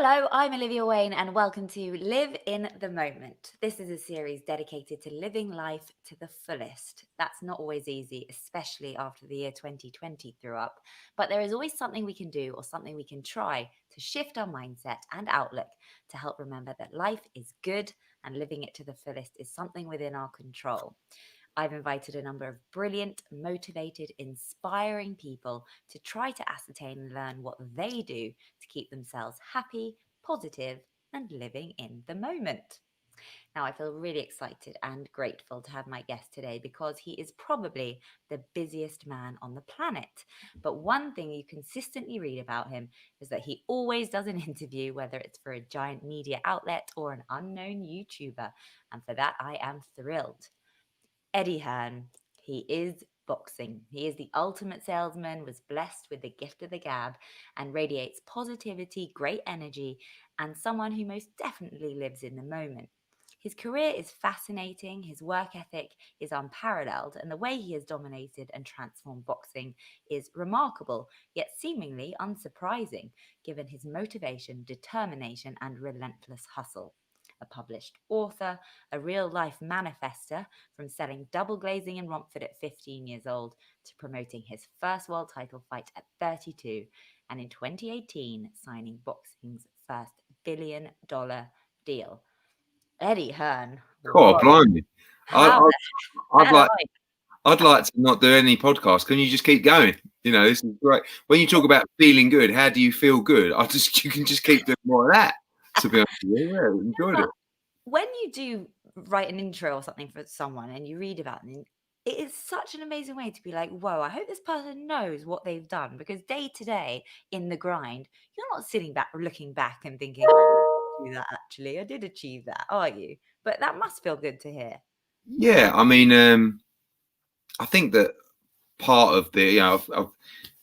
Hello, I'm Olivia Wayne, and welcome to Live in the Moment. This is a series dedicated to living life to the fullest. That's not always easy, especially after the year 2020 threw up. But there is always something we can do or something we can try to shift our mindset and outlook to help remember that life is good and living it to the fullest is something within our control. I've invited a number of brilliant, motivated, inspiring people to try to ascertain and learn what they do to keep themselves happy, positive, and living in the moment. Now, I feel really excited and grateful to have my guest today because he is probably the busiest man on the planet. But one thing you consistently read about him is that he always does an interview, whether it's for a giant media outlet or an unknown YouTuber. And for that, I am thrilled. Eddie Hearn. He is boxing. He is the ultimate salesman, was blessed with the gift of the gab, and radiates positivity, great energy, and someone who most definitely lives in the moment. His career is fascinating, his work ethic is unparalleled, and the way he has dominated and transformed boxing is remarkable, yet seemingly unsurprising, given his motivation, determination, and relentless hustle. A published author, a real life manifester, from selling double glazing in Romford at 15 years old to promoting his first world title fight at 32, and in 2018 signing boxing's first $1 billion deal. Eddie Hearn. Oh, Whoa. blimey. I, How I, the I'd hell are like you? I'd like to not do any podcast. Can you just keep going? This is great. When you talk about feeling good, how do you feel good? You can just keep doing more of that. To be honest with you, yeah, enjoyed But it. when you do write an intro or something for someone and you read about them, it is such an amazing way to be like, whoa, I hope this person knows what they've done, because day to day in the grind, you're not sitting back looking back and thinking, do that actually, I did achieve that, are you? But that must feel good to hear. Yeah, I mean, I think that part of I've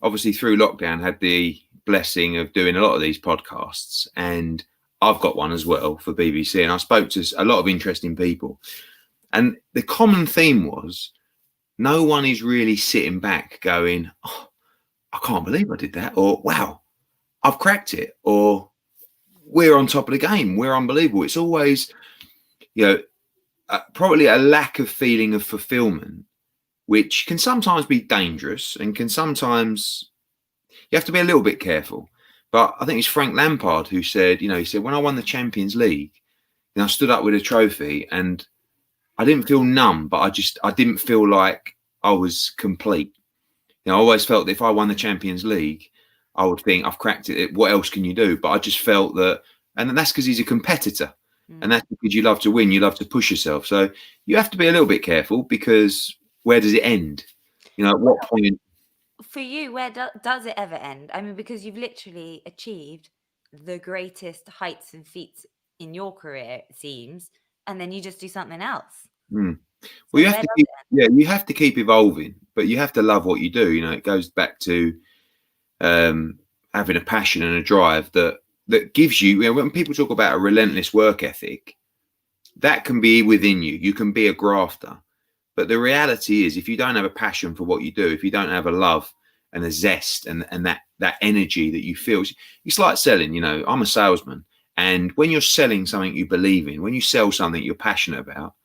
obviously through lockdown had the blessing of doing a lot of these podcasts, and I've got one as well for BBC, and I spoke to a lot of interesting people, and the common theme was no one is really sitting back going, oh, I can't believe I did that, or wow, I've cracked it, or we're on top of the game, we're unbelievable. It's always, probably a lack of feeling of fulfillment, which can sometimes be dangerous and can sometimes, you have to be a little bit careful. But I think it's Frank Lampard who said, he said, when I won the Champions League, I stood up with a trophy and I didn't feel numb, but I didn't feel like I was complete. I always felt that if I won the Champions League, I would think I've cracked it. What else can you do? But I just felt that, and that's because he's a competitor, and that's because you love to win, you love to push yourself. So you have to be a little bit careful, because where does it end? At what point? For you, where does it ever end? I mean, because you've literally achieved the greatest heights and feats in your career, it seems, and then you just do something else. Well, So you have where to does keep, it end? yeah, you have to keep evolving, but you have to love what you do. It goes back to having a passion and a drive that gives you, when people talk about a relentless work ethic, that can be within you. You can be a grafter. But the reality is, if you don't have a passion for what you do, if you don't have a love and a zest and that energy that you feel, it's like selling. I'm a salesman. And when you're selling something you believe in, when you sell something you're passionate about,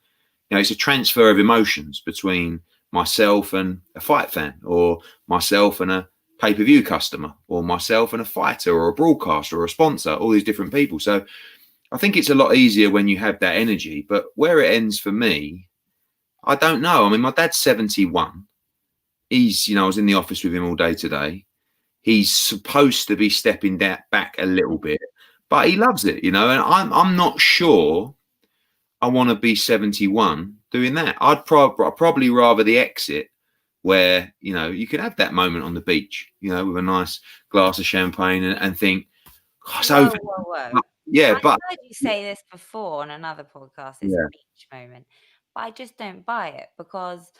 it's a transfer of emotions between myself and a fight fan, or myself and a pay-per-view customer, or myself and a fighter, or a broadcaster, or a sponsor, all these different people. So I think it's a lot easier when you have that energy. But where it ends for me, I don't know. I mean, my dad's 71. I was in the office with him all day today. He's supposed to be stepping back a little bit, but he loves it, and I'm not sure I want to be 71 doing that. I'd probably rather the exit where, you can have that moment on the beach, with a nice glass of champagne and think, oh, it's over. Whoa. Yeah, I've but heard you say this before on another podcast. It's a yeah, beach moment, but I just don't buy it, because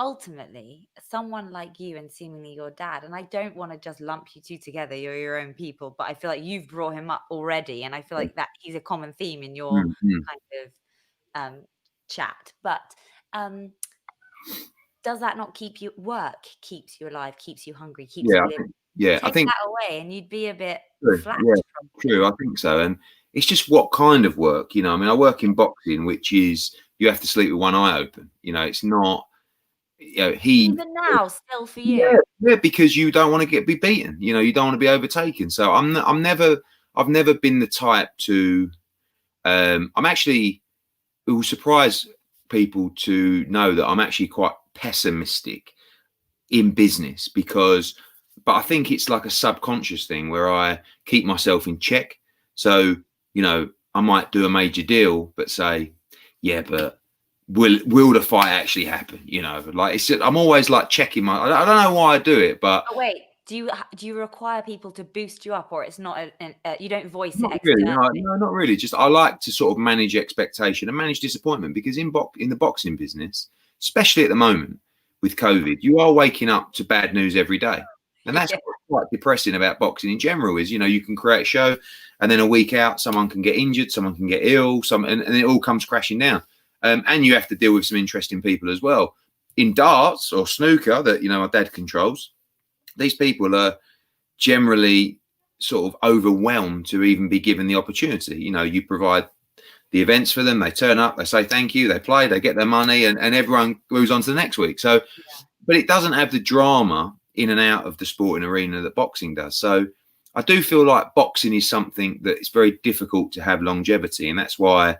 ultimately, someone like you and seemingly your dad, and I don't want to just lump you two together, you're your own people, but I feel like you've brought him up already, and I feel like that he's a common theme in your mm-hmm. kind of chat. But does that not keep you, work keeps you alive, keeps you hungry, keeps Yeah, you living? Yeah, I Take think that away and you'd be a bit true. flat Yeah, true. probably. I think so. And it's just what kind of work, I mean, I work in boxing, which is you have to sleep with one eye open. It's not, he, Even now, still for yeah, you? yeah, because you don't want to be beaten. You don't want to be overtaken. So I've never been the type to. I'm actually. It will surprise people to know that I'm actually quite pessimistic in business but I think it's like a subconscious thing where I keep myself in check. So, I might do a major deal, but say, yeah, but will the fight actually happen? Like I'm always like checking I don't know why I do it, but But wait, do you require people to boost you up, or it's not you don't voice it not really. No, externally? no, not really. Just I like to sort of manage expectation and manage disappointment because in the boxing business, especially at the moment with COVID, you are waking up to bad news every day, and that's Yeah. what's quite depressing about boxing in general. Is you can create a show, and then a week out, someone can get injured, someone can get ill, and it all comes crashing down. And you have to deal with some interesting people as well. In darts or snooker that my dad controls, these people are generally sort of overwhelmed to even be given the opportunity. You provide the events for them, they turn up, they say thank you, they play, they get their money, and everyone moves on to the next week. So, but it doesn't have the drama in and out of the sporting arena that boxing does. So, I do feel like boxing is something that it's very difficult to have longevity, and that's why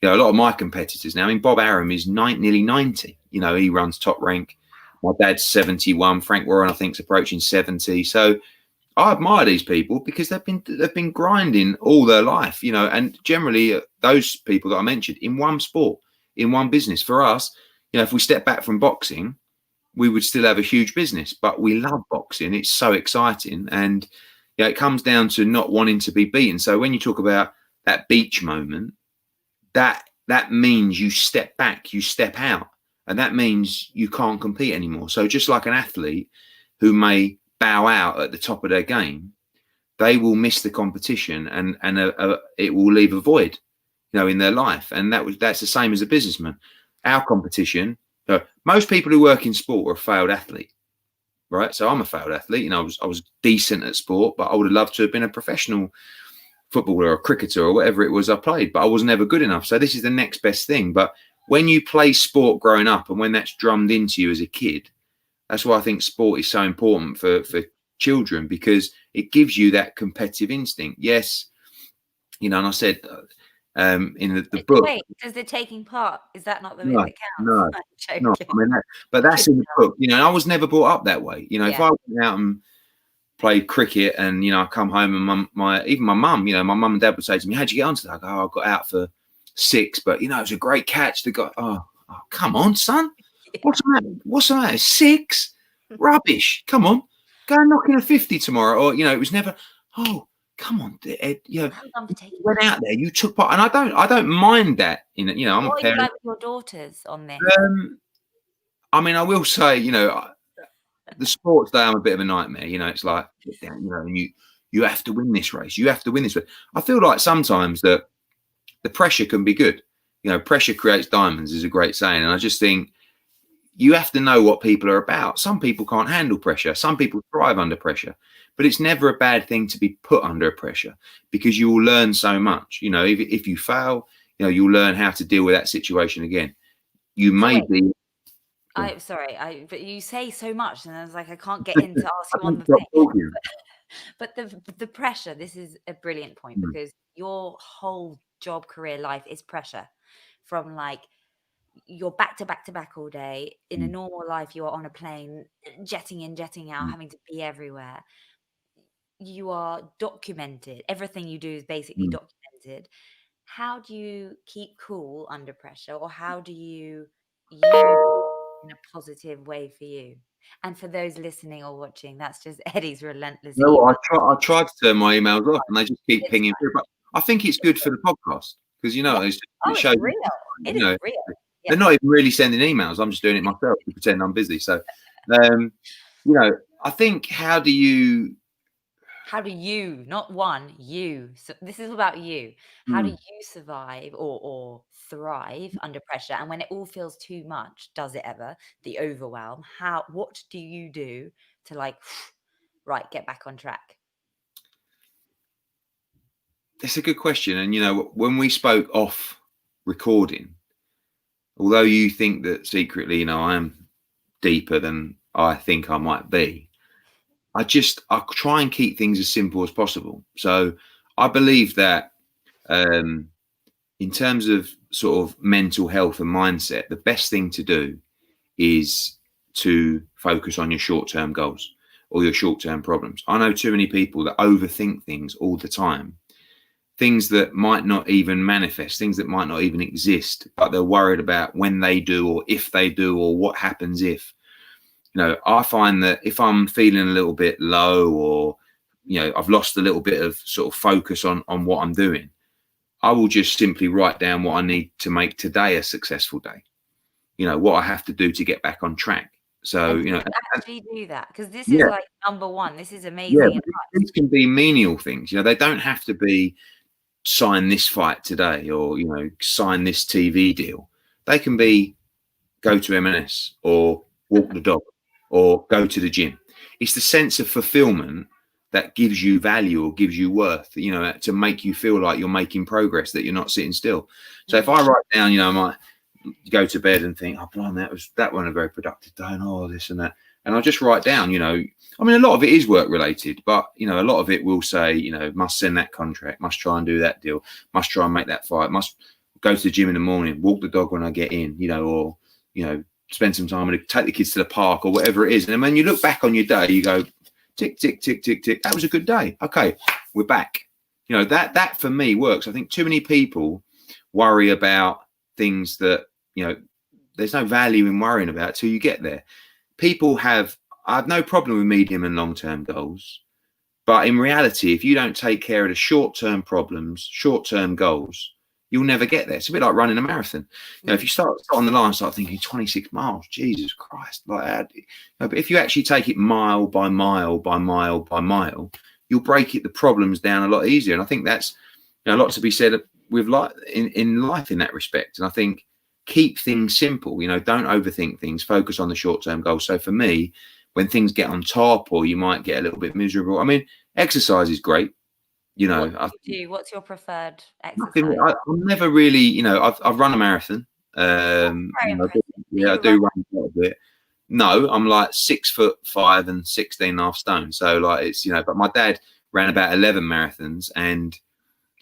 a lot of my competitors now. I mean, Bob Arum is nearly 90. He runs Top Rank. My dad's 71. Frank Warren, I think, is approaching 70. So I admire these people because they've been grinding all their life, and generally those people that I mentioned in one sport, in one business. For us, if we step back from boxing, we would still have a huge business, but we love boxing. It's so exciting, and it comes down to not wanting to be beaten. So when you talk about that beach moment, that means you step back, you step out, and that means you can't compete anymore. So just like an athlete who may bow out at the top of their game, they will miss the competition, and it will leave a void, in their life. And that's the same as a businessman. Our competition, most people who work in sport are a failed athlete, right? So I'm a failed athlete. I was decent at sport, but I would have loved to have been a professional footballer or cricketer or whatever it was I played, but I was never good enough. So this is the next best thing. But when you play sport growing up and when that's drummed into you as a kid, that's why I think sport is so important for children, because it gives you that competitive instinct. Yes, and I said in the book, Wait, does the taking part, is that not the bit no, that counts? no, I'm no. I joking. mean, but that's Good in the stuff. book, and I was never brought up that way. If Yeah. I went out and played cricket and I come home and my mum, my mum and dad would say to me, "How'd you get on today?" I go, "Oh, I got out for 6, but it was a great catch." They got, oh, come on, son. Yeah. What's the matter? 6? Rubbish. Come on. Go and knock in a 50 tomorrow. Or, it was never, oh, come on, Ed. Well done for You taking went part. out there, you took part. And I don't mind that. I'm a What are you parent. like with your daughters on this? I mean, I will say, the sports day, I'm a bit of a nightmare. It's like, and you have to win this race. You have to win this race. I feel like sometimes that the pressure can be good. Pressure creates diamonds is a great saying. And I just think you have to know what people are about. Some people can't handle pressure. Some people thrive under pressure. But it's never a bad thing to be put under pressure, because you will learn so much. If you fail, you'll learn how to deal with that situation again. You So may wait, be. but you say so much, and I was like, I can't get in to ask I you on can't the stop thing. talking. But the pressure, this is a brilliant point, Mm, because your whole job, career, life is pressure. From like you're back to back to back all day. In a mm, normal life, you are on a plane, jetting in, jetting out, mm, having to be everywhere. You are documented. Everything you do is basically mm. documented. How do you keep cool under pressure, or how do you use in a positive way for you? And for those listening or watching, that's just Eddie's relentless You know what? email. I tried to turn my emails off, and they just keep It's pinging through. But I think it's good for the podcast because Yeah. it Oh, it's shows. real. It is real. They're Yeah. not even really sending emails. I'm just doing it myself to pretend I'm busy. So, um, you know, I think How do you, not one, you. So this is about you. How do hmm, you survive or thrive under pressure? And when it all feels too much, does it ever? The overwhelm. What do you do to like right, get back on track? That's a good question. And, when we spoke off recording, although you think that secretly, I am deeper than I think I might be, I try and keep things as simple as possible. So I believe that in terms of sort of mental health and mindset, the best thing to do is to focus on your short-term goals or your short-term problems. I know too many people that overthink things all the time, things that might not even manifest, things that might not even exist, but they're worried about when they do or if they do or what happens if. I find that if I'm feeling a little bit low or, I've lost a little bit of sort of focus on what I'm doing, I will just simply write down what I need to make today a successful day. What I have to do to get back on track. So, And do you actually do that? Because this is yeah, like number one. This is yeah, amazing but advice. these can be menial things. They don't have to be sign this fight today or, sign this TV deal. They can be go to M&S or walk the dog or go to the gym. It's the sense of fulfillment that gives you value or gives you worth, to make you feel like you're making progress, that you're not sitting still. So if I write down, I might go to bed and think, oh, blimey, that wasn't a very productive day, and oh, this and that. And I'll just write down, I mean, a lot of it is work related, but, a lot of it will say, must send that contract, must try and do that deal, must try and make that fight, must go to the gym in the morning, walk the dog when I get in, or, spend some time and take the kids to the park or whatever it is. And then when you look back on your day, you go, tick, tick, tick, tick, tick. That was a good day. Okay, we're back. That for me works. I think too many people worry about things that, there's no value in worrying about till you get there. I have no problem with medium and long-term goals. But in reality, if you don't take care of the short-term problems, short-term goals, you'll never get there. It's a bit like running a marathon. If you start on the line and start thinking 26 miles, Jesus Christ, like that. But if you actually take it mile by mile by mile by mile, you'll break the problems down a lot easier. And I think that's a lot to be said with in life in that respect. And I think keep things simple. Don't overthink things. Focus on the short-term goals. So for me, when things get on top or you might get a little bit miserable, I mean, exercise is great. What do you do? What's your preferred exercise? I'm never really, I've run a marathon. Very impressive. I do run quite a bit. No, I'm like 6'5" and 16.5 stone. So like it's, but my dad ran about 11 marathons and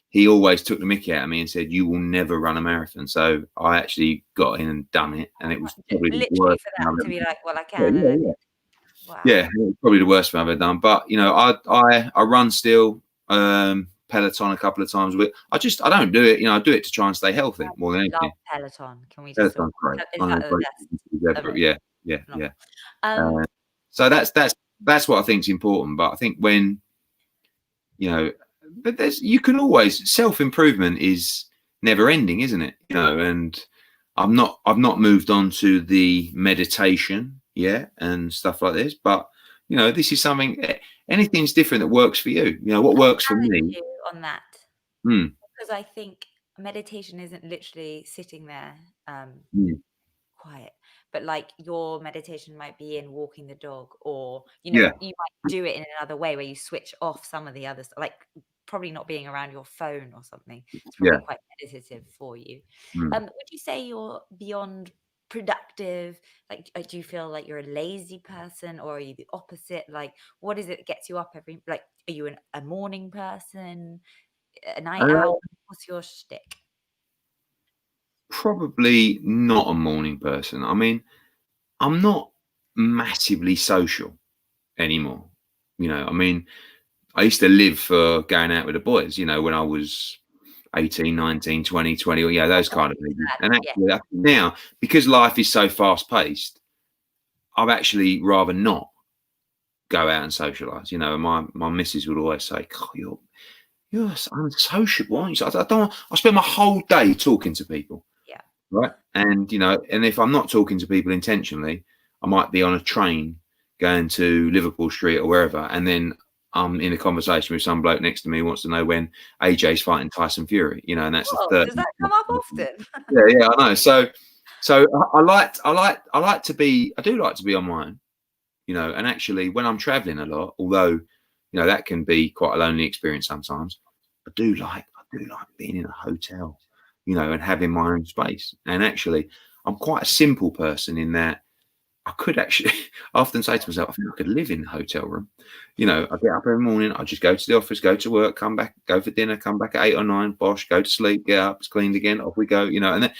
he always took the mickey out of me and said, you will never run a marathon. So I actually got in and done it. And it was probably literally the worst for that to be like, well, I yeah, can. yeah. Wow. Yeah, probably the worst thing I've ever done. But I run still, Peloton a couple of times a week. I don't do it. I do it to try and stay healthy more than anything. Peloton. Can we just? Peloton's great. Is that the best? Yeah. So that's what I think is important. But I think when but you can always self-improvement is never ending, isn't it? And I've not moved on to the meditation and stuff like this, but this is something, anything's different that works for you. What works for me on that. Because I think meditation isn't literally sitting there quiet, but like your meditation might be in walking the dog, or you might do it in another way where you switch off some of the others, like probably not being around your phone or something. It's probably quite meditative for you. Would you say you're beyond productive? Like, do you feel like you're a lazy person, or are you the opposite? Like, what is it that gets you up every, like, are you a morning person, a night owl? What's your shtick? Probably not a morning person. I mean, I'm not massively social anymore. I mean, I used to live for going out with the boys, when I was 18, 19, 20, 20, those kind of things. And actually now, because life is so fast paced, I'd actually rather not go out and socialise. My missus would always say, "God, you're unsociable, aren't you?" So I spend my whole day talking to people. Yeah. Right. And and if I'm not talking to people intentionally, I might be on a train going to Liverpool Street or wherever, and then I'm in a conversation with some bloke next to me who wants to know when AJ's fighting Tyson Fury, and that's the third. Does that come up often? Yeah, I know. So I do like to be on my own. And actually when I'm traveling a lot, although, that can be quite a lonely experience sometimes, I do like being in a hotel, and having my own space. And actually, I'm quite a simple person in that I could actually I often say to myself, I think I could live in the hotel room. I get up every morning, I just go to the office, go to work, come back, go for dinner, come back at 8 or 9, bosh, go to sleep, get up, it's cleaned again, off we go, and then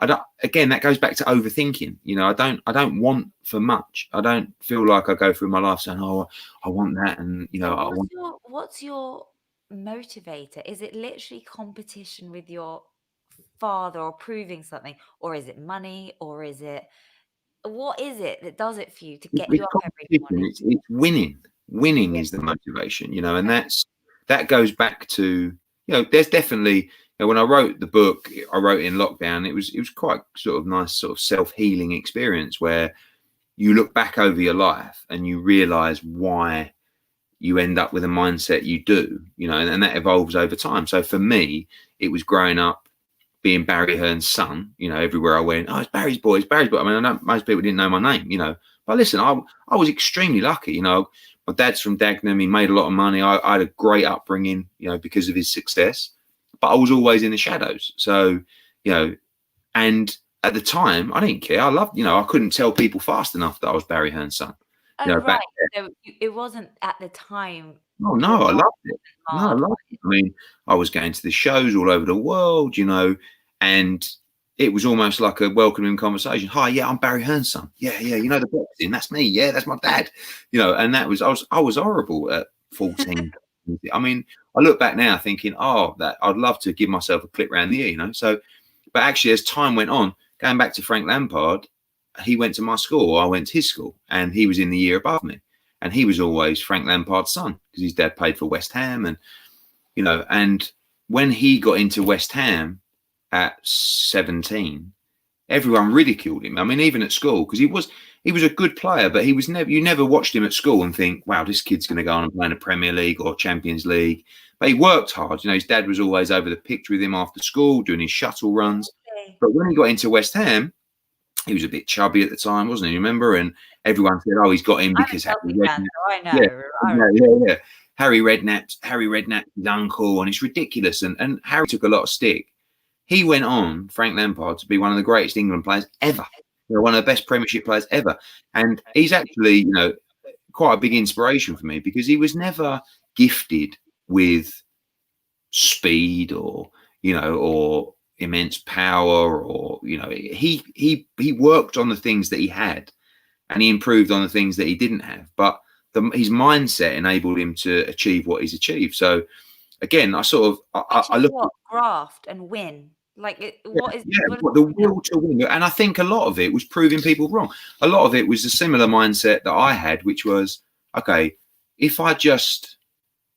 I don't, again, that goes back to overthinking. I don't want for much. I don't feel like I go through my life saying, "Oh, I want that," and But I want. what's your motivator? Is it literally competition with your father or proving something, or is it money, or is it what is it that does it for you to get you It's up every competition. morning? It's winning. Winning Yeah. is the motivation, and that goes back to, there's definitely, when I wrote the book, I wrote in lockdown. It was quite sort of nice, sort of self healing experience where you look back over your life and you realize why you end up with a mindset you do, and that evolves over time. So for me, it was growing up being Barry Hearn's son, everywhere I went, oh, it's Barry's boy, it's Barry's boy. I mean, I know most people didn't know my name, but listen, I was extremely lucky, My dad's from Dagenham, he made a lot of money. I had a great upbringing, because of his success, but I was always in the shadows. So, and at the time, I didn't care. I loved, I couldn't tell people fast enough that I was Barry Hearn's son, Oh, back. right. So it wasn't at the time Oh your no, I mum loved it. wasn't No, I marred by loved it. I mean, I was going to the shows all over the world, and it was almost like a welcoming conversation. Hi, yeah, I'm Barry Hearn's son. Yeah, yeah, the boxing, that's me. Yeah, that's my dad. And that was I was horrible at 14. I mean, I look back now thinking, oh, that I'd love to give myself a clip round the ear, So, but actually, as time went on, going back to Frank Lampard, he went to my school, I went to his school, and he was in the year above me. And he was always Frank Lampard's son because his dad played for West Ham. And when he got into West Ham at 17, everyone ridiculed him. I mean, even at school, because he was a good player, but you never watched him at school and think, wow, this kid's going to go on and play in the Premier League or Champions League. But he worked hard. His dad was always over the pitch with him after school doing his shuttle runs. Okay. But when he got into West Ham, he was a bit chubby at the time, wasn't he? Remember? And everyone said, "Oh, he's got in I'm because a Harry Chelsea fan, Redknapp." so I Yeah, know. I yeah, yeah, yeah. Harry Redknapp's his uncle, and it's ridiculous. And Harry took a lot of stick. He went on, Frank Lampard, to be one of the greatest England players ever. One of the best Premiership players ever. And he's actually, quite a big inspiration for me because he was never gifted with speed or immense power or he worked on the things that he had and he improved on the things that he didn't have, but his mindset enabled him to achieve what he's achieved. So again, I sort of Which I is look at, what? Graft and win. Like, yeah, what is yeah, what does but the that mean? will to win, and I think a lot of it was proving people wrong. A lot of it was a similar mindset that I had, which was, okay, if I just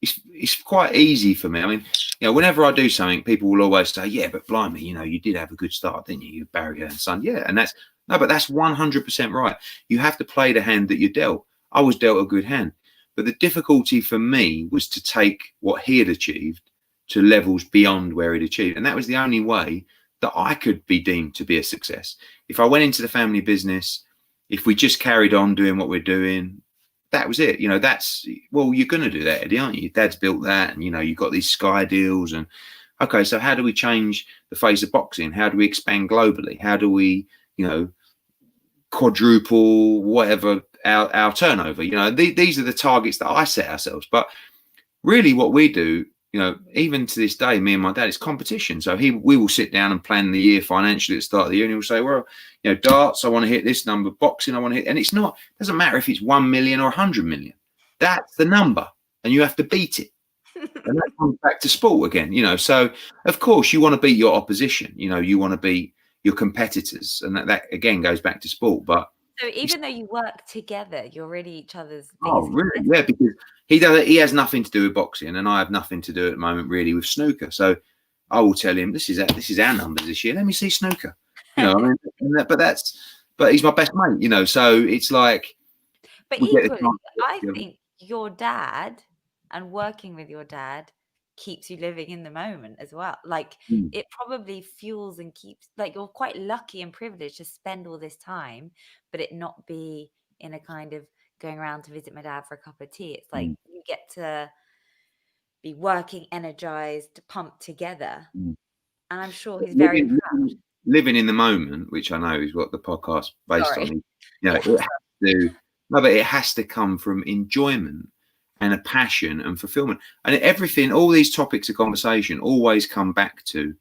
it's quite easy for me. I mean, whenever I do something, people will always say, "Yeah, but blimey, you did have a good start, didn't you? You Barry and son, yeah." And that's no, but that's 100% right. You have to play the hand that you're dealt. I was dealt a good hand, but the difficulty for me was to take what he had achieved to levels beyond where he'd achieved, and that was the only way that I could be deemed to be a success. If I went into the family business, if we just carried on doing what we're doing, that was it. That's, well, you're going to do that, Eddie, aren't you? Your dad's built that, and you've got these Sky deals, and okay, so how do we change the face of boxing? How do we expand globally? How do we, quadruple whatever our turnover? These are the targets that I set ourselves. But really, what we do, even to this day, me and my dad, it's competition. So we will sit down and plan the year financially at the start of the year, and he'll say, well, darts, I want to hit this number, boxing, I want to hit, and it doesn't matter if it's 1 million or 100 million. That's the number, and you have to beat it. And that comes back to sport again, So of course you want to beat your opposition, you want to beat your competitors, and that again goes back to sport. But So even though you work together, you're really each other's oh, biggest really? competitor. Yeah, because he has nothing to do with boxing, and I have nothing to do at the moment really with snooker. So I will tell him this is our numbers this year. Let me see snooker. I mean, but he's my best mate. So it's like But we get the equally, chance to I work together. think your dad and working with your dad keeps you living in the moment as well. Like, Mm. it probably fuels and keeps, like, you're quite lucky and privileged to spend all this time, but it not be in a kind of going around to visit my dad for a cup of tea. It's like mm, you get to be working, energized, pumped together. mm. And I'm sure he's very living, proud. living in the moment, which I know is what the podcast based Sorry. on. You know, it Yes. has to, no, but it has to come from enjoyment and a passion and fulfillment. And everything, all these topics of conversation always come back to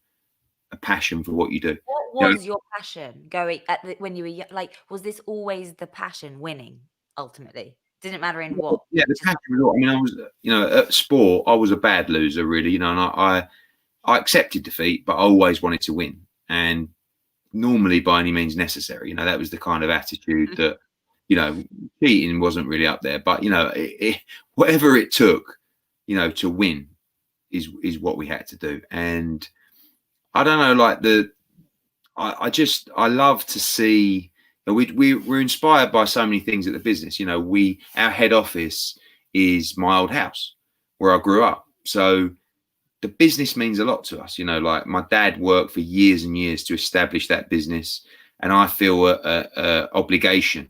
a passion for what you do. What You know, was your passion going at when you were like, was this always the passion winning ultimately? Didn't matter in what, yeah, the just passion something. was what, I mean, I was, at sport, I was a bad loser, really, and I accepted defeat, but I always wanted to win. And normally by any means necessary. That was the kind of attitude that, cheating wasn't really up there, but whatever it took, to win is what we had to do. And I don't know, like I love to see. We're inspired by so many things at the business. Our head office is my old house where I grew up, so the business means a lot to us. Like my dad worked for years and years to establish that business, and I feel a obligation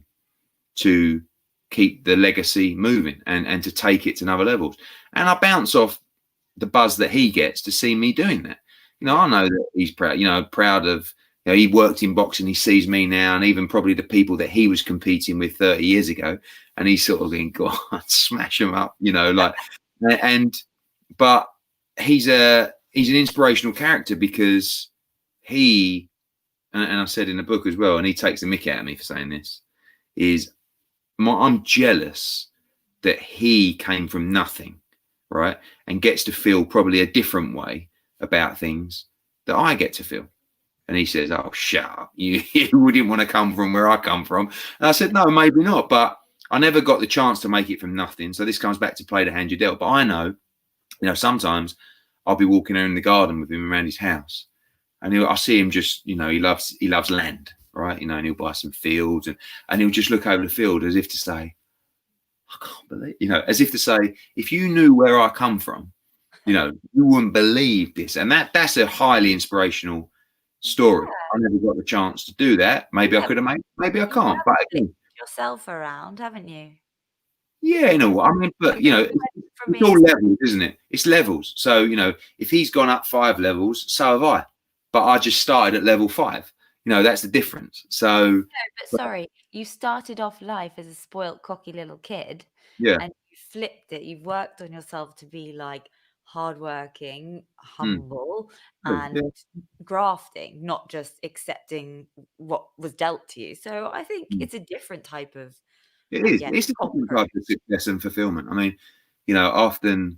to keep the legacy moving and to take it to another levels. And I bounce off the buzz that he gets to see me doing that. I Yeah. know that he's proud. Proud of. He worked in boxing. He sees me now, and even probably the people that he was competing with 30 years ago, and he's sort of going, "God, smash them up," like, and but he's an inspirational character because he and I said in the book as well, and he takes the mick out of me for saying this, is I'm jealous that he came from nothing, right, and gets to feel probably a different way about things that I get to feel. And he says, "Oh, shut up. You wouldn't want to come from where I come from." And I said, "No, maybe not. But I never got the chance to make it from nothing. So this comes back to play the hand you dealt. But I know, sometimes I'll be walking around in the garden with him around his house, and I see him just, he loves land, right? And he'll buy some fields, and he'll just look over the field as if to say, I can't believe, as if to say, if you knew where I come from, you wouldn't believe this. And that's a highly inspirational story. Yeah. I never got the chance to do that. Maybe I Yeah. could have made, maybe I You can't. have But flipped again, yourself around, haven't you? yeah, I mean, but It went from it's being all levels, isn't it? It's levels. So if he's gone up 5 levels, so have I. But I just started at level 5. That's the difference. So, but sorry, you started off life as a spoilt, cocky little kid, yeah, and you flipped it. You've worked on yourself to be like hardworking, mm, humble, yeah, and grafting, not just accepting what was dealt to you. So I think mm. it's a different type of, It I is. guess, It's a different conquering. type of success and fulfillment. I mean, often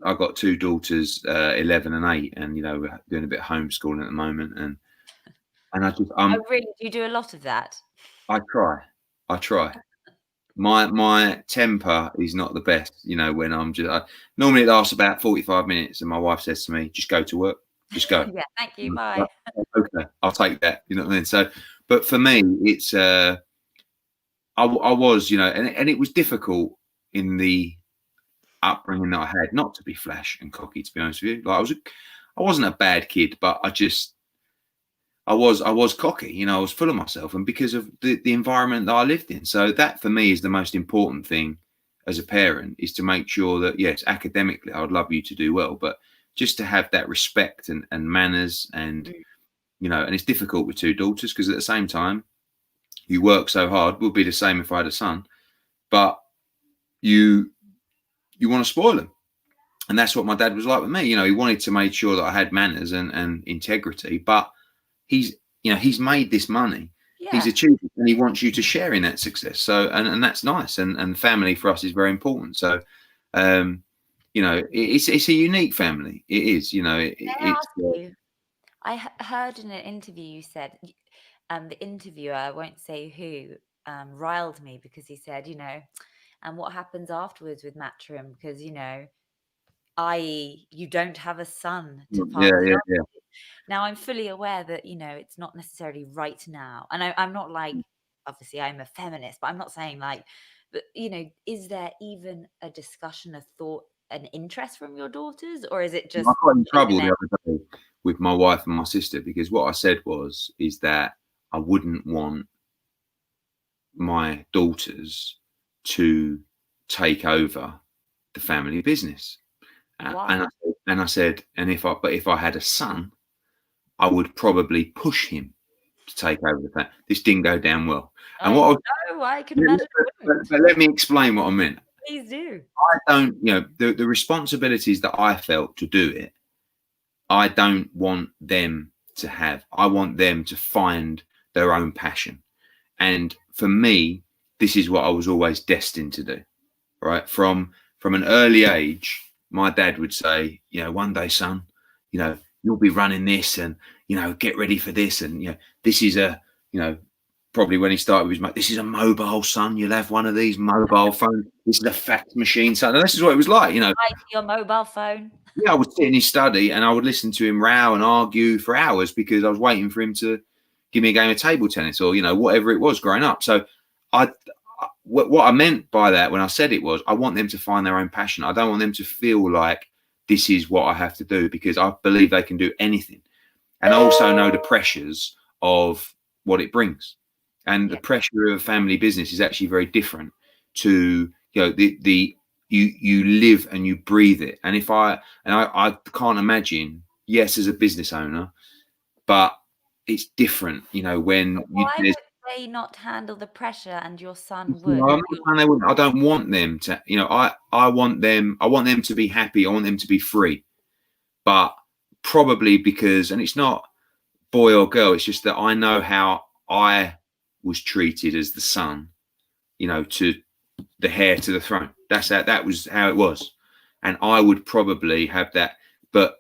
I've got 2 daughters, 11 and 8, and we're doing a bit of homeschooling at the moment, and I just Oh, really? Do you do a lot of that? I try, I try. My temper is not the best, when I'm normally it lasts about 45 minutes, and my wife says to me, "Just go to work, just go." Yeah, thank you. I'm like, Bye. okay, I'll take that. You know what I mean? So, but for me, it's I was, and it was difficult in the upbringing that I had, not to be flash and cocky, to be honest with you. Like I wasn't a bad kid, but I was cocky. I was full of myself, and because of the environment that I lived in. So that for me is the most important thing as a parent, is to make sure that, yes, academically I would love you to do well, but just to have that respect and manners, and Mm. and it's difficult with 2 daughters because at the same time you work so hard. Would be the same if I had a son, but you want to spoil them. And that's what my dad was like with me. He wanted to make sure that I had manners and integrity, but he's he's made this money, he's Yeah. achieved it, and he wants you to share in that success. So and that's nice, and family for us is very important. So um it's a unique family. It is. May I It's ask you, I heard in an interview you said, the interviewer, I won't say who, riled me because he said, and what happens afterwards with Matchroom? Because, i.e., you don't have a son to pass yeah, it yeah, on. yeah. Now, I'm fully aware that, it's not necessarily right now. And I'm not like, obviously, I'm a feminist, but I'm not saying like, but, is there even a discussion, a thought, an interest from your daughters? Or is it I just got in in the trouble net? the other day with my wife and my sister because what I said is that I wouldn't want my daughters to take over the family business. Why? And I said, and if I had a son, I would probably push him to take over the family. This didn't go down well. And Oh what I was, no, I can imagine it wouldn't. but let me explain what I meant. Please do. I don't, the responsibilities that I felt to do it, I don't want them to have. I want them to find their own passion. And for me, this is what I was always destined to do. Right. From an early age, my dad would say, one day, son, you'll be running this and, get ready for this. And, this is probably when he started with his mate, this is a mobile, son. You'll have one of these mobile phones. This is a fax machine, son. And this is what it was like, Your mobile phone. Yeah, I would sit in his study and I would listen to him row and argue for hours because I was waiting for him to give me a game of table tennis or, whatever it was growing up. So what I meant by that when I said it was I want them to find their own passion. I don't want them to feel like this is what I have to do because I believe they can do anything. And I also know the pressures of what it brings. And the pressure of a family business is actually very different to, you live and you breathe it. And I can't imagine, yes, as a business owner, but it's different, when Why would they not handle the pressure and your son would? I don't want them to, I want them to be happy. I want them to be free, but probably because, and it's not boy or girl, it's just that I know how I was treated as the son, to the heir to the throne. That was how it was. And I would probably have that, but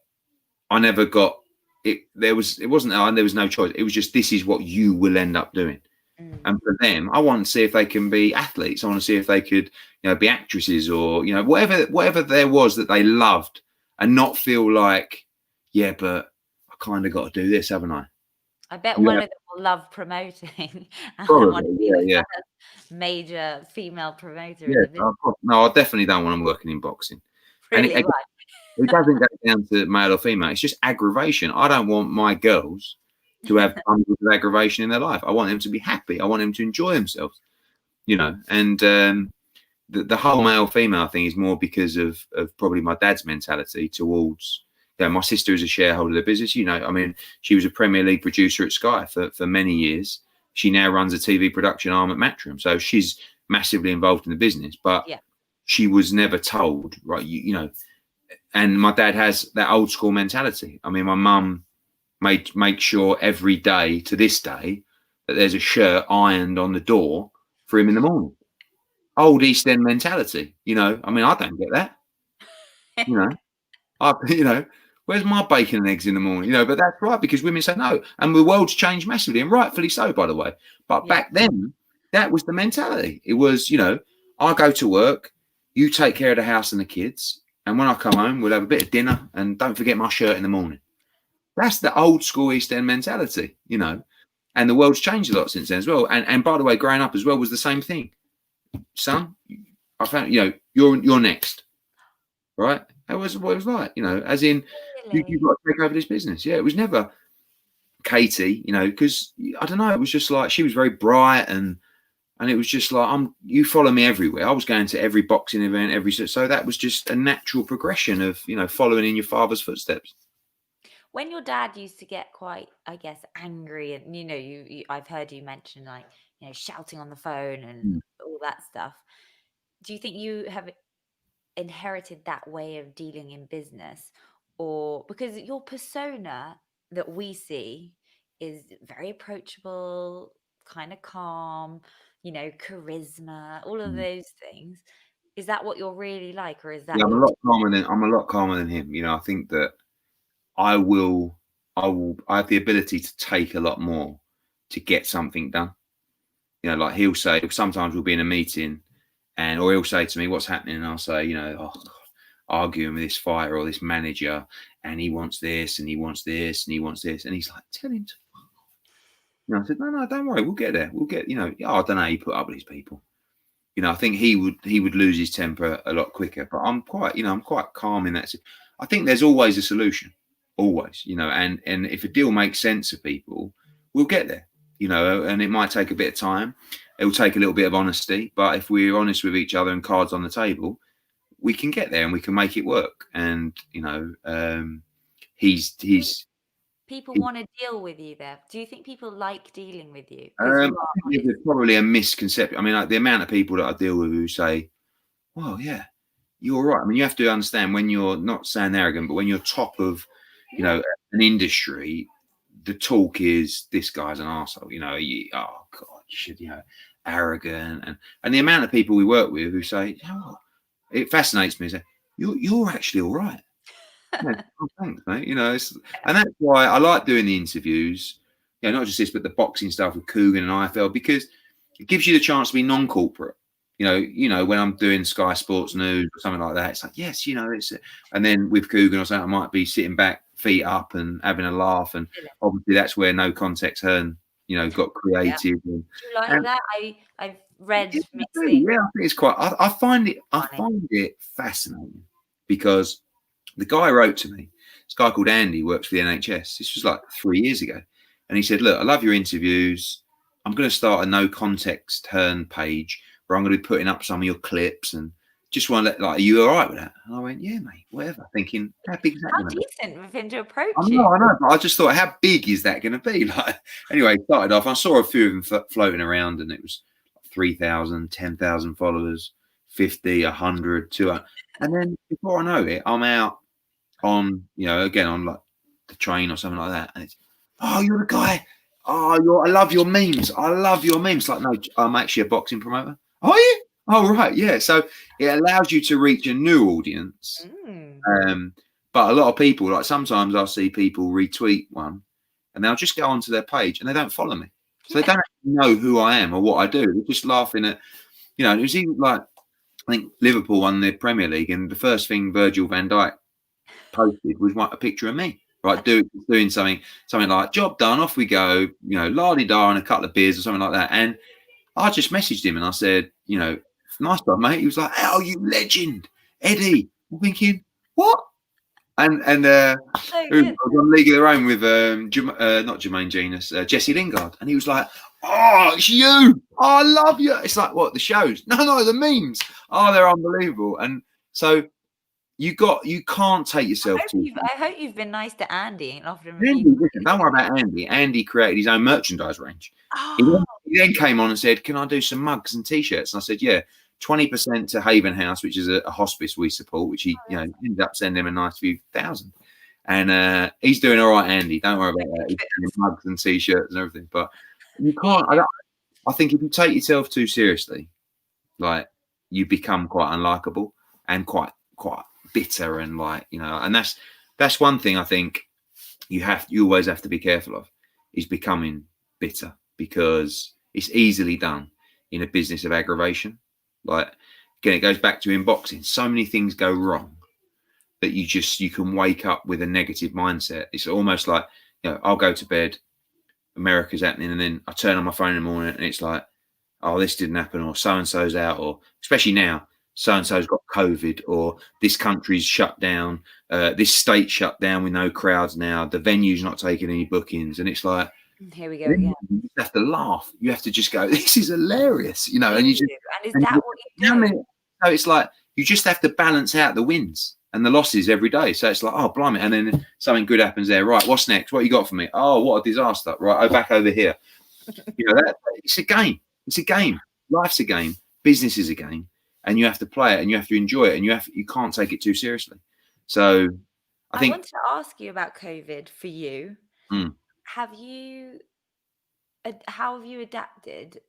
I never got it. There was no choice. It was just, this is what you will end up doing. And for them, I want to see if they can be athletes. I want to see if they could, be actresses or, whatever there was that they loved and not feel like, yeah, but I kind of got to do this, haven't I? I bet one of them will love promoting. And Probably, want to be the yeah. first major female promoter in Yeah, the business. no, I definitely don't want them working in boxing. Really, And it doesn't go down to male or female. It's just aggravation. I don't want my girls to have tons of aggravation in their life. I want them to be happy. I want them to enjoy themselves, and the whole male female thing is more because of probably my dad's mentality towards, my sister is a shareholder of the business. I mean, she was a Premier League producer at Sky for many years. She now runs a TV production arm at Matchroom. So she's massively involved in the business, but she was never told, right, and my dad has that old school mentality. I mean, my mum make sure every day to this day that there's a shirt ironed on the door for him in the morning. Old East End mentality, I mean, I don't get that. Where's my bacon and eggs in the morning? But that's right, because women say no. And the world's changed massively, and rightfully so, by the way. But back then, that was the mentality. It was, I go to work, you take care of the house and the kids, and when I come home, we'll have a bit of dinner, and don't forget my shirt in the morning. That's the old school East End mentality, and the world's changed a lot since then as well. And by the way, growing up as well was the same thing. Son, I found, you're next, right? That was what it was like, as in, you've got to take over this business. Yeah, it was never Katie, because I don't know, it was just like she was very bright and it was just like, you follow me everywhere. I was going to every boxing event, so that was just a natural progression of, following in your father's footsteps. When your dad used to get quite, I guess, angry, and you I've heard you mention like, shouting on the phone and all that stuff. Do you think you have inherited that way of dealing in business, or because your persona that we see is very approachable, kind of calm, charisma, all of those things? Is that what you're really like, or is that I'm a lot calmer than him. I think that I have the ability to take a lot more to get something done. Like he'll say, sometimes we'll be in a meeting or he'll say to me, what's happening? And I'll say, arguing with this fighter or this manager, and he wants this and he wants this and he wants this. And he's like, tell him to. I said, no, don't worry. We'll get there. We'll get, I don't know how you put up with these people. I think he would lose his temper a lot quicker, but I'm quite calm in that. I think there's always a solution, always, and if a deal makes sense to people, we'll get there. you know, and it might take a bit of time. It will take a little bit of honesty, but if we're honest with each other and cards on the table, we can get there and we can make it work. And you know, he's People want to deal with you there. Do you think people like dealing with you because you I are think honest? there's probably a misconception. I mean, like the amount of people that I deal with who say, "Well, yeah, you're right." I mean, you have to understand when you're not saying arrogant, but when you're top of, you know, an industry, the talk is this guy's an arsehole. You know, oh God, you should, you know, arrogant, and the amount of people we work with who say, "You know what?" It fascinates me. Say, you're actually all right. Yeah, oh, thanks, mate. You know, and that's why I like doing the interviews. You know, not just this, but the boxing stuff with Coogan and IFL, because it gives you the chance to be non-corporate. You know, when I'm doing Sky Sports News or something like that, it's like, yes, you know, and then with Coogan or something, I might be sitting back, feet up, and having a laugh. And obviously, that's where No Context Hearn, you know, got creative. Do you like that? I've read Yeah, mixed things. I think it's quite. I find it. I Funny. find it fascinating because the guy wrote to me. This guy called Andy works for the NHS. This was like 3 years ago, and he said, "Look, I love your interviews. I'm going to start a No Context Hearn page where I'm going to be putting up some of your clips and just want to let, like, are you all right with that?" And I went, "Yeah, mate, whatever." Thinking, how big is that How going to be? decent of him to approach I you. know, but I just thought, how big is that going to be? Like, anyway, started off. I saw a few of them floating around, and it was 3,000, 10,000 followers, 50, 100, 200. And then before I know it, I'm out on, you know, again on like the train or something like that. And it's, oh, you're the guy. Oh, I love your memes. I love your memes. Like, no, I'm actually a boxing promoter. Are you? Oh, right. Yeah. So it allows you to reach a new audience. But a lot of people, like sometimes I'll see people retweet one and they'll just go onto their page and they don't follow me. So they don't know who I am or what I do. They're just laughing at, you know, it was even like, I think Liverpool won the Premier League and the first thing Virgil van Dijk posted was a picture of me, right? Doing something like, job done, off we go, you know, la-di-da and a couple of beers or something like that. And I just messaged him and I said, you know, nice one, mate. He was like, "Oh, you legend, Eddie." I'm thinking, what? And So I good. was on League of Their Own with not Jermaine Genius, Jesse Lingard, and he was like, "Oh, it's you! Oh, I love you!" It's like, what, the shows? No, the memes. Oh, they're unbelievable. And so you can't take yourself too. I hope you've been nice to Andy and offered him a Andy, few. listen, don't worry about Andy. Andy created his own merchandise range. Oh, He then came on and said, "Can I do some mugs and t-shirts?" And I said, "Yeah." 20% to Haven House, which is a hospice we support, which he, you know, ended up sending him a nice few thousand. And he's doing all right, Andy. Don't worry about that. He's doing mugs and t-shirts and everything. But you can't. I think if you take yourself too seriously, like, you become quite unlikable and quite bitter, and like, you know. And that's one thing I think you always have to be careful of, is becoming bitter, because it's easily done in a business of aggravation. Like, again, it goes back to in boxing. So many things go wrong that you can wake up with a negative mindset. It's almost like, you know, I'll go to bed, America's happening, and then I turn on my phone in the morning and it's like, oh, this didn't happen, or so and so's out, or especially now, so and so's got COVID, or this country's shut down, this state shut down with no crowds now, the venue's not taking any bookings, and it's like, here we go again. you have to laugh. You have to just go, "This is hilarious," you know. And Is that what you do? So it's like you just have to balance out the wins and the losses every day. So it's like, oh, blimey, and then something good happens there. Right, what's next? What you got for me? Oh, what a disaster! Right, oh, back over here. You know, it's a game. It's a game. Life's a game. Business is a game, and you have to play it and you have to enjoy it, and you can't take it too seriously. So I think. wanted to ask you about COVID for you. How have you adapted?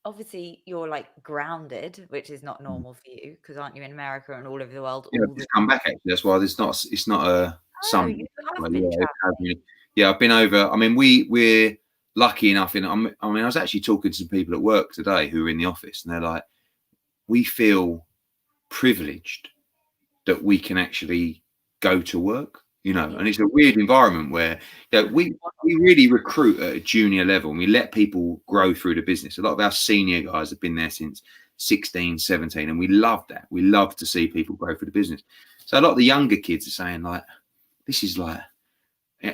Obviously, you're like grounded, which is not normal for you, because aren't you in America and all over the world? Yeah, I've just come back actually. That's why it's not a summer. You have been traveling. Yeah, I've been over. I mean, we're lucky enough I mean, I was actually talking to some people at work today who are in the office, and they're like, we feel privileged that we can actually go to work, you know. And it's a weird environment where, you know, we really recruit at a junior level and we let people grow through the business. A lot of our senior guys have been there since 16, 17, and we love that. We love to see people grow through the business. So a lot of the younger kids are saying, like, this is like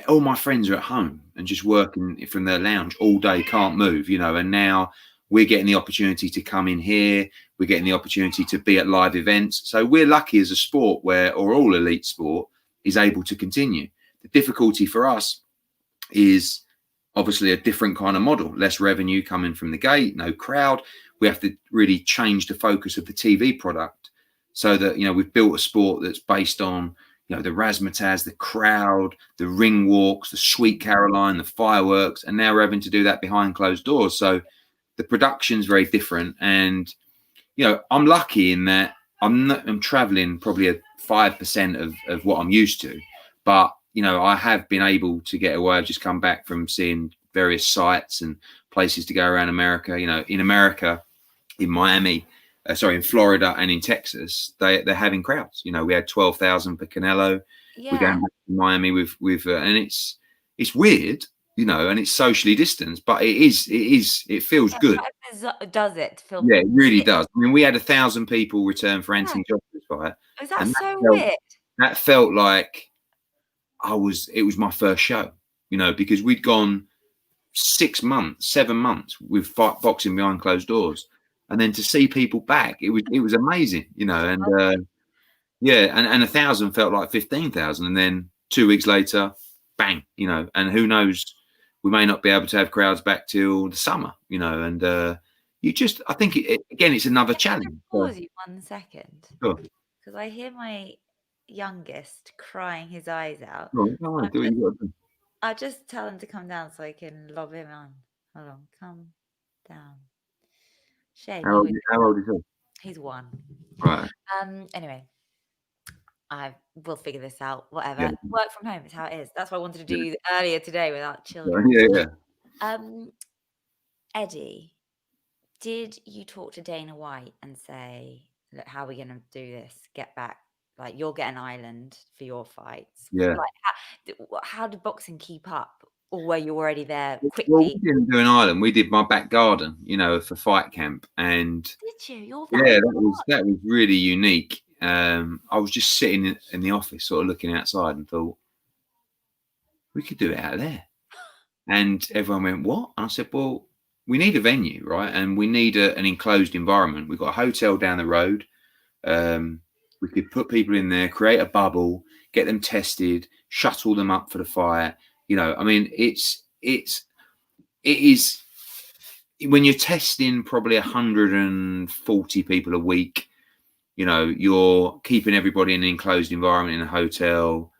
all my friends are at home and just working from their lounge all day, can't move, you know, and now we're getting the opportunity to come in here. We're getting the opportunity to be at live events. So we're lucky as a sport or all elite sport is able to continue. The difficulty for us is obviously a different kind of model, less revenue coming from the gate, no crowd. We have to really change the focus of the TV product so that, you know, we've built a sport that's based on, you know, the razzmatazz, the crowd, the ring walks, the Sweet Caroline, the fireworks, and now we're having to do that behind closed doors. So the production's very different. And, you know, I'm lucky in that I'm traveling probably at 5% of what I'm used to. But, you know, I have been able to get away. I've just come back from seeing various sites and places to go around America. You know, in America, in Miami, in Florida and in Texas, they're having crowds. You know, we had 12,000 for Canelo. We're Yeah. going back to Miami with and it's weird, you know, and it's socially distanced, but it feels good. Does it feel Yeah, it really sick? does. I mean, we had 1,000 people return for Yeah. Anthony Joshua's fight, Is that and so weird? that felt like it was my first show, you know, because we'd gone 6 months, 7 months with boxing behind closed doors, and then to see people back, it was amazing, you know, and yeah, and 1,000 felt like 15,000, and then 2 weeks later, bang, you know, and who knows, we may not be able to have crowds back till the summer, you know, and I think again, it's another Can I challenge. just So, pause you 1 second? sure, Because I hear my youngest crying his eyes out. sure, don't worry, I'll do what just, you got to do. I'll just tell him to come down so I can lob him on. Hold on, come down. Shame, he would do How that. old is he? He's 1. Right, Anyway, I will figure this out. Whatever. yeah, Work from home is how it is. That's what I wanted to yeah, do earlier today without yeah, children. yeah, yeah. Um, Eddie, did you talk to Dana White and say, "Look, how are we going to do this? Get back. Like, you'll get an island for your fights." Yeah. Like, how did boxing keep up, or were you already there Well, quickly? we didn't do an island. We did my back garden, you know, for fight camp, and Did you? You're that yeah, smart. that was really unique. I was just sitting in the office, sort of looking outside, and thought we could do it out there. And everyone went, "What?" And I said, "Well, we need a venue, right? And we need an enclosed environment. We've got a hotel down the road. Um, we could put people in there, create a bubble, get them tested, shuttle them up for the fight. You know, I mean, it is when you're testing probably 140 people a week. You know, you're keeping everybody in an enclosed environment in a hotel.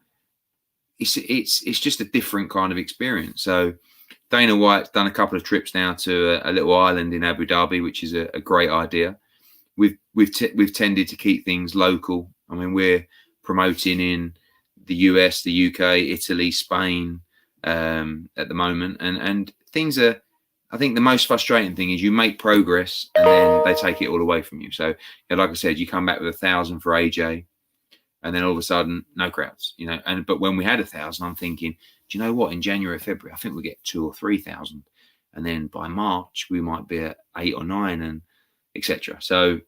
It's just a different kind of experience. So Dana White's done a couple of trips now to a little island in Abu Dhabi, which is a great idea. We've tended to keep things local. I mean, we're promoting in the US, the UK, Italy, Spain at the moment, and things are. I think the most frustrating thing is you make progress and then they take it all away from you. So, you know, like I said, you come back with 1,000 for AJ, and then all of a sudden, no crowds. You know, but when we had 1,000, I'm thinking, do you know what? In January, February, I think we get 2,000 or 3,000, and then by March we might be at 8 or 9, and etc. So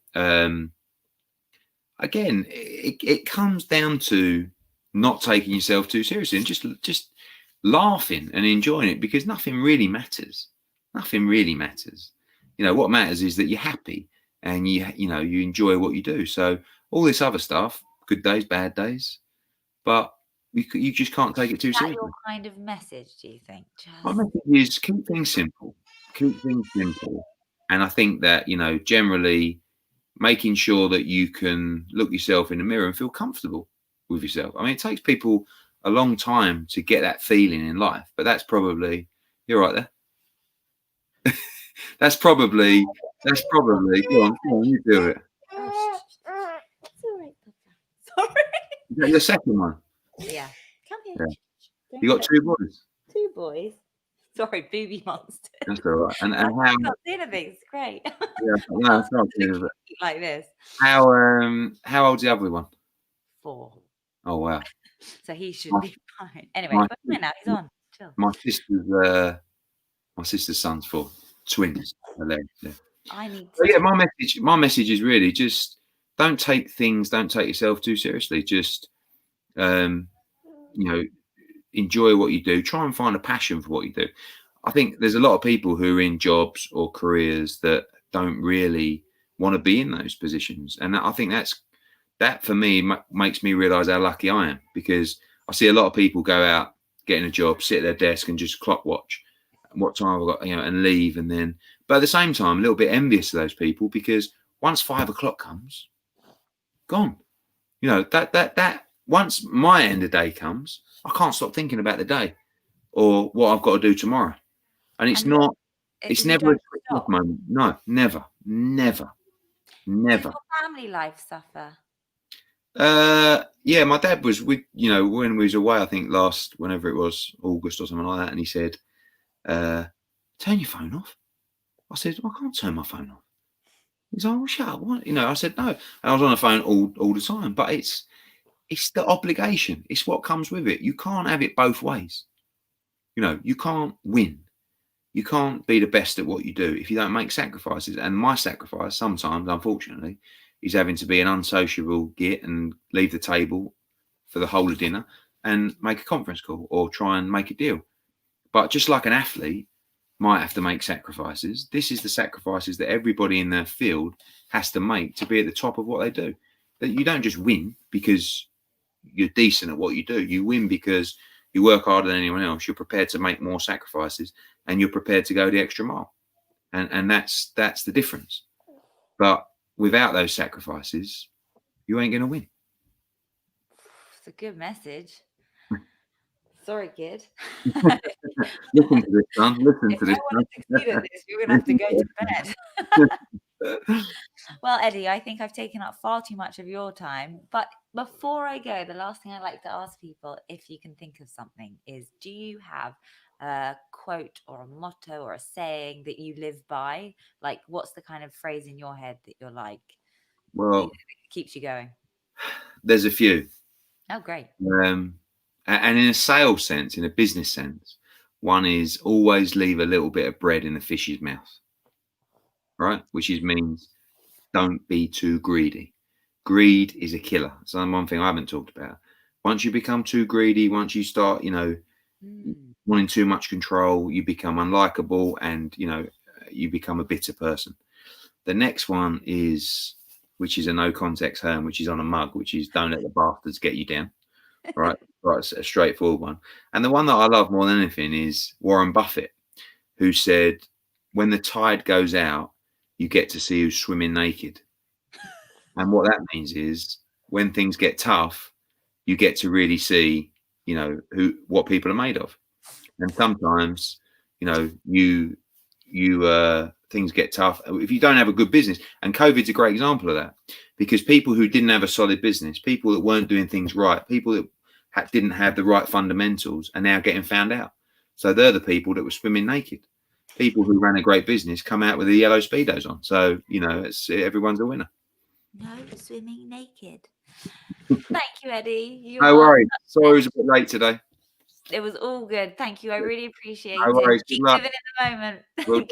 again, it comes down to not taking yourself too seriously and just laughing and enjoying it, because nothing really matters. Nothing really matters. You know, what matters is that you're happy and you know you enjoy what you do. So all this other stuff, good days, bad days, but you just can't take it too Is that your seriously. kind of message, do you think? My Just message is keep things simple. Keep things simple. And I think that, you know, generally making sure that you can look yourself in the mirror and feel comfortable with yourself. I mean, it takes people a long time to get that feeling in life, but that's probably, you're right there. That's probably, go on, you do it. Oh, it's all right, Papa. Sorry. Is that your second one? Yeah. Come here. Yeah. You Don't got touch 2 boys. 2 boys. Sorry, booby monster. That's all right. And I how, can't see anything. It's great. yeah, no, I'll that's not look good, but like this. how old's the other one? 4. Oh, wow. So he should My, be fine. Anyway, my, but fine now. He's on. Chill. my sister's son's 4 twins. Hilarious, yeah. I need So to. yeah, my message is really just don't take yourself too seriously. Just you know, enjoy what you do. Try and find a passion for what you do. I think there's a lot of people who are in jobs or careers that don't really want to be in those positions, and I think that for me makes me realise how lucky I am, because I see a lot of people go out, getting a job, sit at their desk, and just clock watch what time I've got, and leave, and then. But at the same time, a little bit envious of those people, because once 5 o'clock comes, gone. That once my end of day comes, I can't stop thinking about the day or what I've got to do tomorrow. And it's And not, it's you never a don't switch off stop. moment. No, never, never, Did never. your family life suffer? Yeah, my dad was with, when we was away, I think whenever it was, August or something like that, and he said, turn your phone off. I said, I can't turn my phone off. He's like, well, shut up. What? I said, no. And I was on the phone all the time, but it's the obligation. It's what comes with it. You can't have it both ways. You can't win. You can't be the best at what you do if you don't make sacrifices. And my sacrifice sometimes, unfortunately, is having to be an unsociable git and leave the table for the whole of dinner and make a conference call or try and make a deal. But just like an athlete might have to make sacrifices, this is the sacrifices that everybody in their field has to make to be at the top of what they do. That you don't just win because you're decent at what you do. You win because you work harder than anyone else. You're prepared to make more sacrifices, and you're prepared to go the extra mile. And that's the difference. But without those sacrifices, you ain't going to win. It's a good message. Sorry, kid. Listen to this, son. Listen If to I this, want to succeed at this, you're going to have to go to bed. son. Well, Eddie, I think I've taken up far too much of your time. But before I go, the last thing I like to ask people, if you can think of something, is do you have a quote or a motto or a saying that you live by? Like, what's the kind of phrase in your head that you're like, Well, that keeps you going? there's a few. Oh, great. And in a sales sense, in a business sense, one is always leave a little bit of bread in the fish's mouth, right? Which means don't be too greedy. Greed is a killer. So one thing I haven't talked about. Once you become too greedy, once you start, Mm. wanting too much control, you become unlikable, and you become a bitter person. The next one is, which is a no context Hearn, which is on a mug, which is don't let the bastards get you down. Right, it's a straightforward one. And the one that I love more than anything is Warren Buffett, who said, "When the tide goes out, you get to see who's swimming naked." And what that means is, when things get tough, you get to really see, what people are made of. And sometimes, things get tough if you don't have a good business. And COVID's a great example of that, because people who didn't have a solid business, people that weren't doing things right, people that didn't have the right fundamentals are now getting found out. So they're the people that were swimming naked. People who ran a great business come out with the yellow speedos on. So everyone's a winner. No swimming naked. Thank you, Eddie. You No are worries. Sorry, it was a bit late today. It was all good. Thank you. I really No appreciate it. worries. Good Keep luck. living in the moment. Will do.